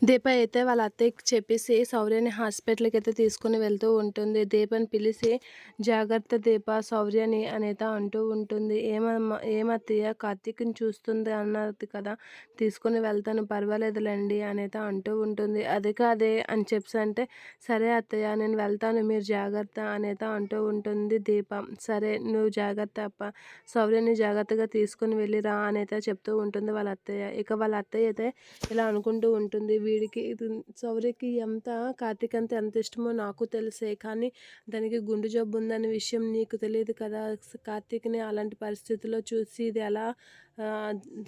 దీప అయితే వాళ్ళ అత్తయ్యకి చెప్పేసి శౌర్యని హాస్పిటల్‌కైతే తీసుకొని వెళ్తూ ఉంటుంది. దీపని పిలిసి "జాగ్రత్త దీప శౌర్యని" అనేత అంటూ ఉంటుంది. "ఏమత్తయ్య కార్తీక్‌ని చూస్తుంది అన్నది కదా! తీసుకొని వెళ్తాను పర్వాలేదులెండి" అనేత అంటూ ఉంటుంది. "అది కాదే" అని చెప్పేసంటే "సరే అత్తయ్య నేను వెళ్తాను మీరు జాగ్రత్త" అనేత అంటూ ఉంటుంది దీప. "సరే నువ్వు జాగ్రత్త శౌర్యని జాగ్రత్తగా తీసుకొని వెళ్ళి రా" అనేత చెప్తూ ఉంటుంది వాళ్ళ అత్తయ్య. ఇక వాళ్ళ అత్తయ్య అయితే ఇలా అనుకుంటూ ఉంటుంది. వీడికి శౌర్యకి కార్తీక్ అంటే ఎంత ఇష్టమో నాకు తెలుసే. కానీ దానికి గుండె జబ్బు ఉందనే విషయం నీకు తెలీదు కదా! కార్తీక్‌ని అలాంటి పరిస్థితిలో చూసి ఇది ఎలా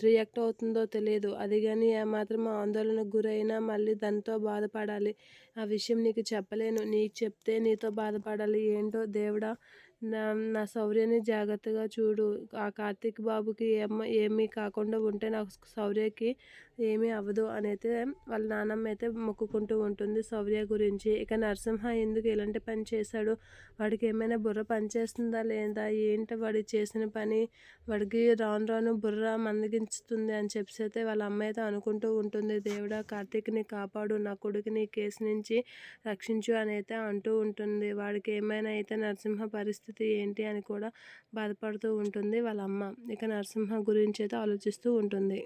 రియాక్ట్ అవుతుందో తెలీదు. అది గాని ఏమాత్రం ఆందోళనకు గురైనా మళ్ళీ దాంతో బాధపడాలి. ఆ విషయం నీకు చెప్పలేను. నీకు చెప్తే నీతో బాధపడాలి. ఏంటో దేవుడా! నా నా శౌర్యని జాగ్రత్తగా చూడు. ఆ కార్తీక్ బాబుకి ఏమీ కాకుండా ఉంటే నాకు శౌర్యకి ఏమీ అవ్వదు అనైతే వాళ్ళ నాన్నమ్మ అయితే మొక్కుకుంటూ ఉంటుంది శౌర్య గురించి. ఇక నరసింహ ఎందుకు ఇలాంటి పని చేశాడు? వాడికి ఏమైనా బుర్ర పనిచేస్తుందా లేదా? ఏంటి వాడు చేసిన పని? వాడికి రాను రాను బుర్ర మందగించుతుంది అని చెప్పేసి అయితే వాళ్ళ అమ్మ అయితే అనుకుంటూ ఉంటుంది. దేవుడా కార్తీక్‌ని కాపాడు. నా కొడుకుని ఈ కేసు నుంచి రక్షించు అని అయితే అంటూ ఉంటుంది. వాడికి ఏమైనా అయితే నరసింహ పరిస్థితి ఏంటి అని కూడా బాధపడుతూ ఉంటుంది వాళ్ళ అమ్మ. ఇక నరసింహ గురించి అయితే ఆలోచిస్తూ ఉంటుంది.